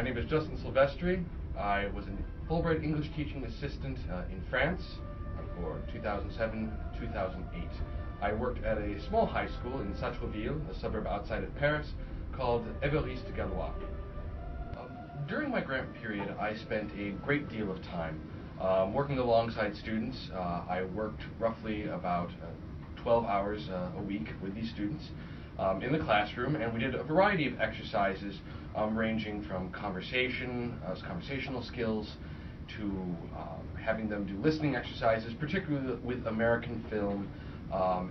name is Justin Silvestri. I was a Fulbright English Teaching Assistant in France for 2007-2008. I worked at a small high school in Sartreville, a suburb outside of Paris, called Évariste-Galois. During my grant period, I spent a great deal of time working alongside students. I worked roughly about 12 hours a week with these students in the classroom, and we did a variety of exercises ranging from conversational skills to having them do listening exercises, particularly with American film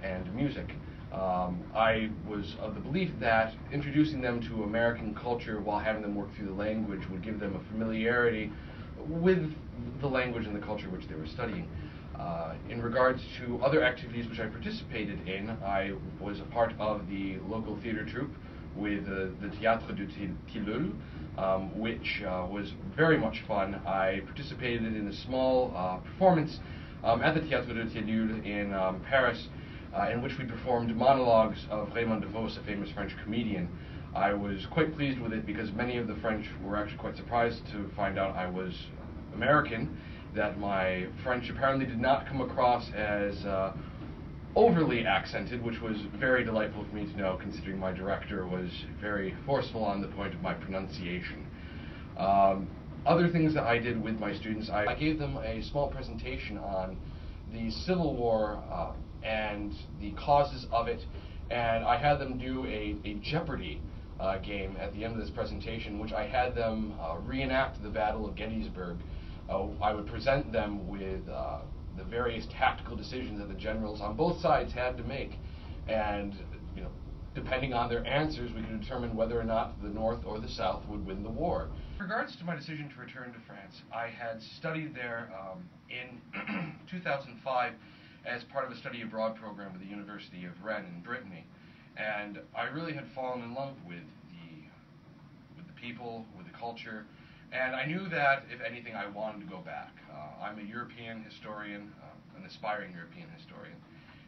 and music. I was of the belief that introducing them to American culture while having them work through the language would give them a familiarity with the language and the culture which they were studying. In regards to other activities which I participated in, I was a part of the local theater troupe with the Théâtre de Tilleul, which was very much fun. I participated in a small performance at the Théâtre de Tilleul in Paris, in which we performed monologues of Raymond DeVos, a famous French comedian. I was quite pleased with it because many of the French were actually quite surprised to find out I was American, that my French apparently did not come across as overly accented, which was very delightful for me to know, considering my director was very forceful on the point of my pronunciation. Other things that I did with my students, I gave them a small presentation on the Civil War and the causes of it, and I had them do a Jeopardy game at the end of this presentation, which I had them reenact the Battle of Gettysburg. I would present them with the various tactical decisions that the generals on both sides had to make, and depending on their answers, we could determine whether or not the North or the South would win the war. In regards to my decision to return to France, I had studied there in 2005 as part of a study abroad program with the University of Rennes in Brittany, and I really had fallen in love with the people, with the culture, and I knew that, if anything, I wanted to go back. I'm a European historian, an aspiring European historian,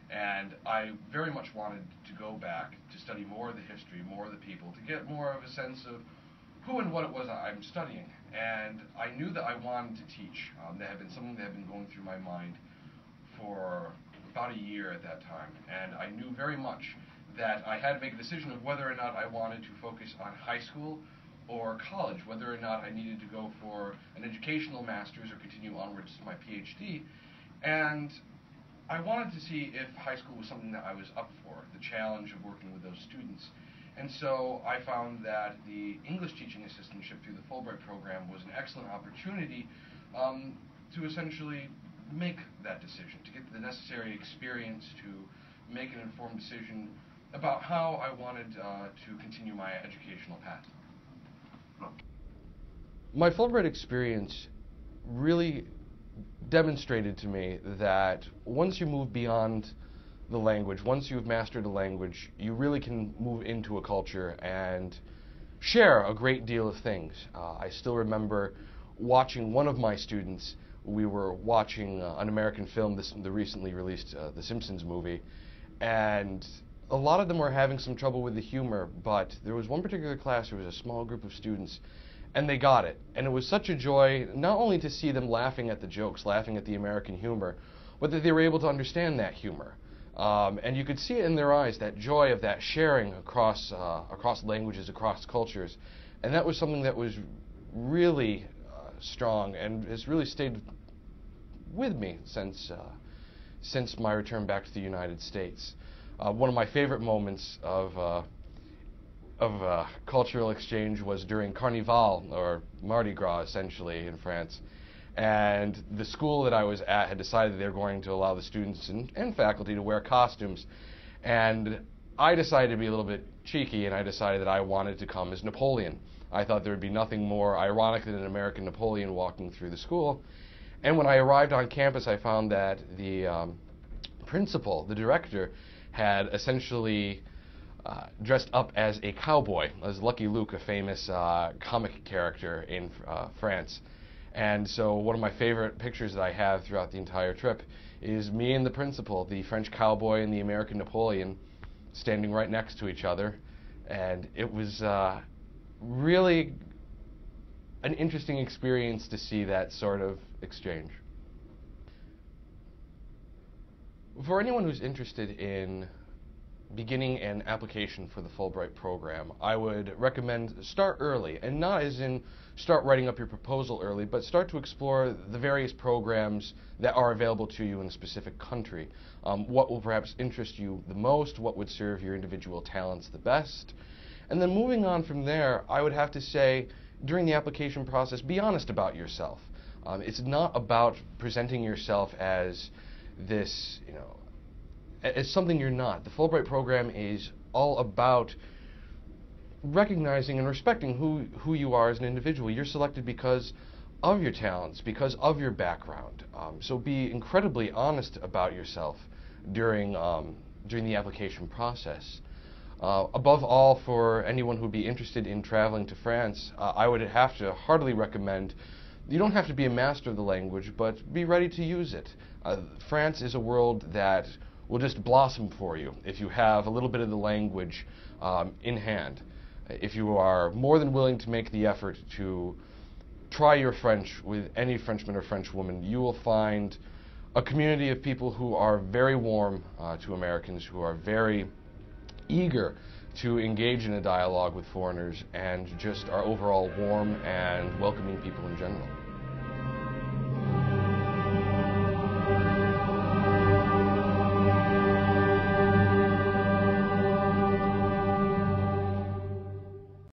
and I very much wanted to go back to study more of the history, more of the people, to get more of a sense of who and what it was I'm studying. And I knew that I wanted to teach. That had been something that had been going through my mind for about a year at that time, and I knew very much that I had to make a decision of whether or not I wanted to focus on high school or college, whether or not I needed to go for an educational master's or continue onwards to my PhD. And I wanted to see if high school was something that I was up for, the challenge of working with those students. And so I found that the English Teaching Assistantship through the Fulbright program was an excellent opportunity to essentially make that decision, to get the necessary experience to make an informed decision about how I wanted to continue my educational path. My Fulbright experience really demonstrated to me that once you move beyond the language, once you've mastered a language, you really can move into a culture and share a great deal of things. I still remember watching one of my students. We were watching an American film, the recently released The Simpsons movie, and a lot of them were having some trouble with the humor, but there was one particular class, there was a small group of students, and they got it. And it was such a joy, not only to see them laughing at the jokes, laughing at the American humor, but that they were able to understand that humor. And you could see it in their eyes, that joy of that sharing across languages, across cultures. And that was something that was really strong and has really stayed with me since my return back to the United States. One of my favorite moments of cultural exchange was during Carnival, or Mardi Gras, essentially, in France. And the school that I was at had decided they were going to allow the students and faculty to wear costumes. And I decided to be a little bit cheeky, and I decided that I wanted to come as Napoleon. I thought there would be nothing more ironic than an American Napoleon walking through the school. And when I arrived on campus, I found that the principal, the director, had essentially dressed up as a cowboy, as Lucky Luke, a famous comic character in France. And so one of my favorite pictures that I have throughout the entire trip is me and the principal, the French cowboy and the American Napoleon, standing right next to each other. And it was really an interesting experience to see that sort of exchange. For anyone who's interested in beginning an application for the Fulbright program, I would recommend start early, and not as in start writing up your proposal early, but start to explore the various programs that are available to you in a specific country. What will perhaps interest you the most, what would serve your individual talents the best. And then moving on from there, I would have to say, during the application process, be honest about yourself. It's not about presenting yourself as this, as something you're not. The Fulbright program is all about recognizing and respecting who you are as an individual. You're selected because of your talents, because of your background. So be incredibly honest about yourself during the application process. Above all, for anyone who would be interested in traveling to France, I would have to heartily recommend, you don't have to be a master of the language, but be ready to use it. France is a world that will just blossom for you if you have a little bit of the language in hand. If you are more than willing to make the effort to try your French with any Frenchman or Frenchwoman, you will find a community of people who are very warm to Americans, who are very eager to engage in a dialogue with foreigners, and just are overall warm and welcoming people in general.